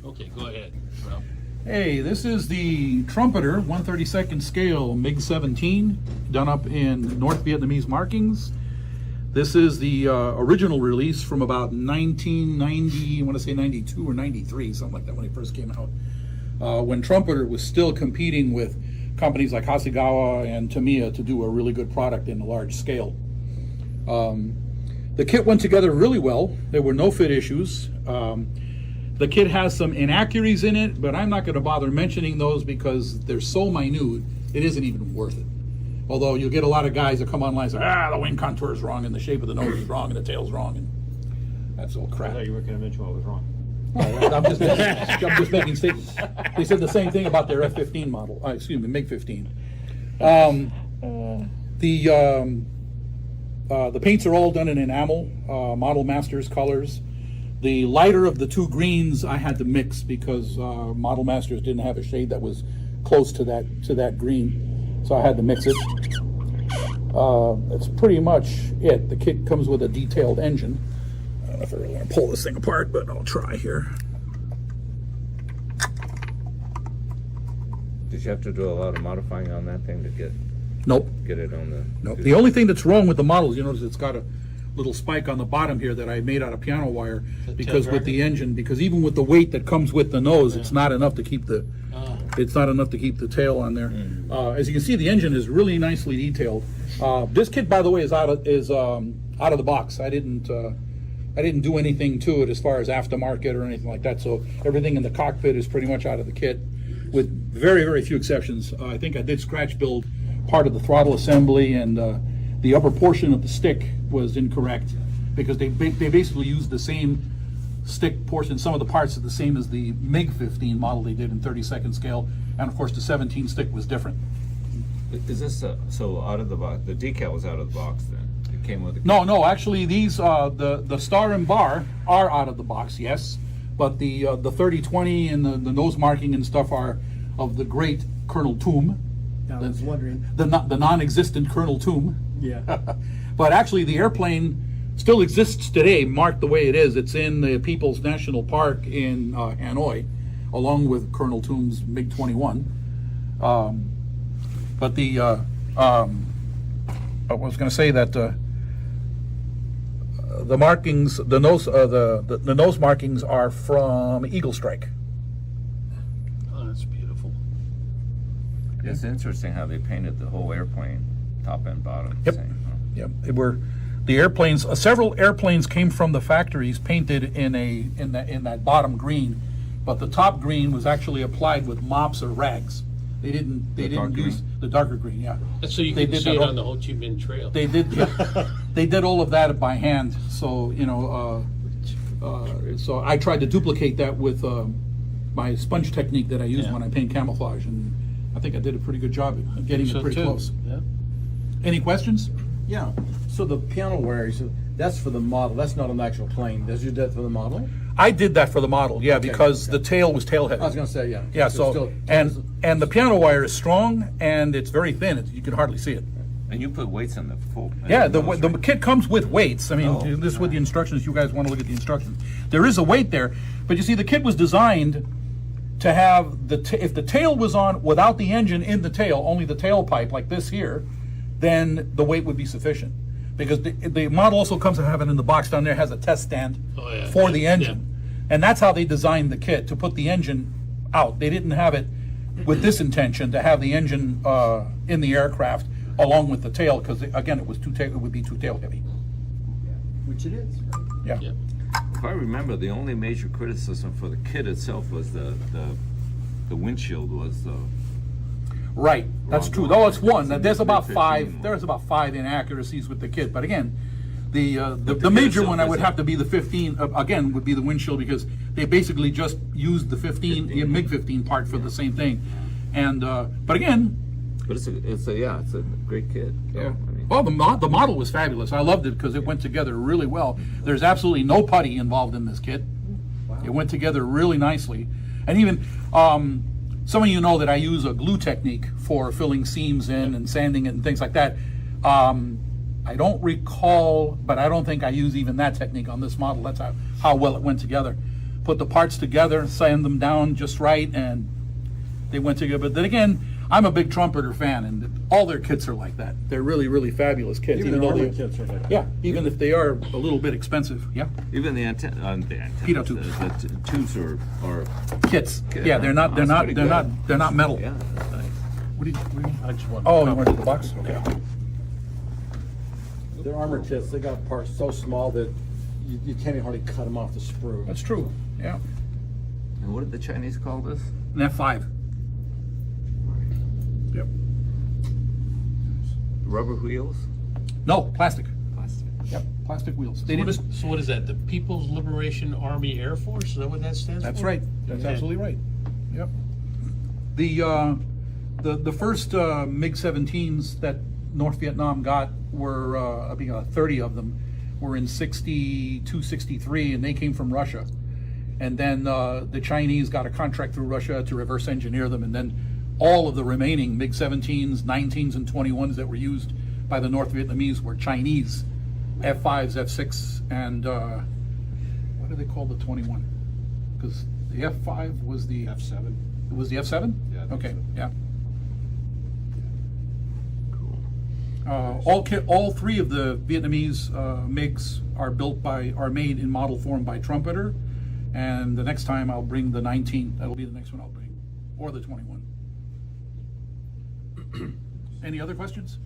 Okay, go ahead, Rob. Hey, this is the Trumpeter 1/32nd scale MIG 17 done up in North Vietnamese markings. This is the original release from about 1990, I want to say 92 or 93, something like that, when it first came out. When Trumpeter was still competing with companies like Hasegawa and Tamiya to do a really good product in a large scale. The kit went together really well. There were no fit issues. The kit has some inaccuracies in it, but I'm not going to bother mentioning those because they're so minute, it isn't even worth it. Although you'll get a lot of guys that come online and say, the wing contour is wrong, and the shape of the nose is wrong, and the tail's wrong, and that's all crap. I thought you were going to mention what was wrong. Well, I'm just making statements. They said the same thing about their F-15 model. Excuse me, MiG 15. The paints are all done in enamel, Model Masters colors. The lighter of the two greens I had to mix because Model Masters didn't have a shade that was close to that green, so I had to mix it. That's pretty much it. The kit comes with a detailed engine. I don't know if I really want to pull this thing apart, but I'll try here. Did you have to do a lot of modifying on that thing to get it on the... Nope. The only thing that's wrong with the models, you notice it's got a little spike on the bottom here that I made out of piano wire because with the engine, because even with the weight that comes with the nose, it's not enough to keep the tail on there. As you can see, the engine is really nicely detailed. This kit, by the way, is out of the box. I didn't do anything to it as far as aftermarket or anything like that. So everything in the cockpit is pretty much out of the kit, with very, very few exceptions. I think I did scratch build part of the throttle assembly, and the upper portion of the stick was incorrect because they basically used the same stick portion. Some of the parts are the same as the MiG 15 model they did in 32nd scale, and of course the 17 stick was different. Is this so out of the box? The decal was out of the box then? It came with the... No, actually these the star and bar are out of the box, yes, but the 30-20 and the nose marking and stuff are of the great Colonel Toom. I was wondering. The non-existent Colonel Toom. Yeah. But actually the airplane still exists today, marked the way it is. It's in the People's National Park in Hanoi, along with Colonel Toom's MiG-21. But I was going to say that the markings, the nose markings are from Eagle Strike. Oh, that's beautiful. It's interesting how they painted the whole airplane, top and bottom. Yep. Same, huh? Yep. It were the airplanes. Several airplanes came from the factories painted in that bottom green, but the top green was actually applied with mops or rags. They didn't use the darker green. Yeah. That's so you can see it on the Ho Chi Minh Trail. They did. Yeah, they did all of that by hand. So so I tried to duplicate that with my sponge technique that I use when I paint camouflage, and I think I did a pretty good job of getting it pretty close. Yeah. Any questions? Yeah. So the piano wire, that's for the model. That's not an actual plane. Does you do that for the model? I did that for the model, yeah, because okay. the tail was tail heavy. I was going to say, yeah. Yeah, so and the piano wire is strong and it's very thin. You can hardly see it. And you put weights in the full... Yeah, the kit comes with weights. I mean, this is with the instructions. You guys want to look at the instructions. There is a weight there, but you see, the kit was designed to have if the tail was on without the engine in the tail, only the tailpipe like this here, then the weight would be sufficient. Because the model also comes to have it in the box down there, has a test stand for the engine. Yeah. And that's how they designed the kit, to put the engine out. They didn't have it with this intention, to have the engine in the aircraft along with the tail, because again, it would be too tail heavy. Yeah. Which it is. Yeah. Yeah. If I remember, the only major criticism for the kit itself was the windshield was Right, that's true. one. Though it's one. There's about 15 five. one. There's about 5 inaccuracies with the kit. But again, the kit major itself one I would isn't. have to be the 15. Again, would be the windshield, because they basically just used the 15 MiG 15 part for the same thing. And but again, but it's a great kit. yeah. I mean, Well, the model was fabulous. I loved it because it went together really well. There's absolutely no putty involved in this kit. Wow. It went together really nicely, and even some of you know that I use a glue technique for filling seams in and sanding it and things like that. I don't recall, but I don't think I use even that technique on this model. That's how well it went together. put the parts together, sand them down just right, and they went together. But then again, I'm a big Trumpeter fan, and all their kits are like that. They're really, really fabulous kits. Even the though armor they- kits are like that. Yeah, even if they are a little bit expensive. Yeah, Even the antenna, Pitot tubes. the tubes are kits. Good. Yeah, they're not. They're That's not. pretty They're good. not. They're not metal. yeah, that's nice. What do you? I just want. Oh, you want the box? Okay. Their armor kits, they got parts so small that you can't even hardly cut them off the sprue. That's true. Yeah. And what did the Chinese call this? An F-5. Yep. Rubber wheels? No, plastic. Plastic. Yep, plastic wheels. They So what, didn't. so what is that? The People's Liberation Army Air Force? Is that what that stands That's for? right. That's Okay. absolutely right. Yep. The first MiG-17s that North Vietnam got were I think 30 of them were in 62, 63, and they came from Russia. And then the Chinese got a contract through Russia to reverse engineer them, and then all of the remaining MiG-17s, 19s, and 21s that were used by the North Vietnamese were Chinese. F-5s, F-6, and what do they call the 21? Because the F-5 was the F7. It was the F-7? Yeah, I think Okay, so. yeah. Cool. All three of the Vietnamese MiGs are made in model form by Trumpeter, and the next time I'll bring the 19. That'll be the next one I'll bring, or the 21. Any other questions?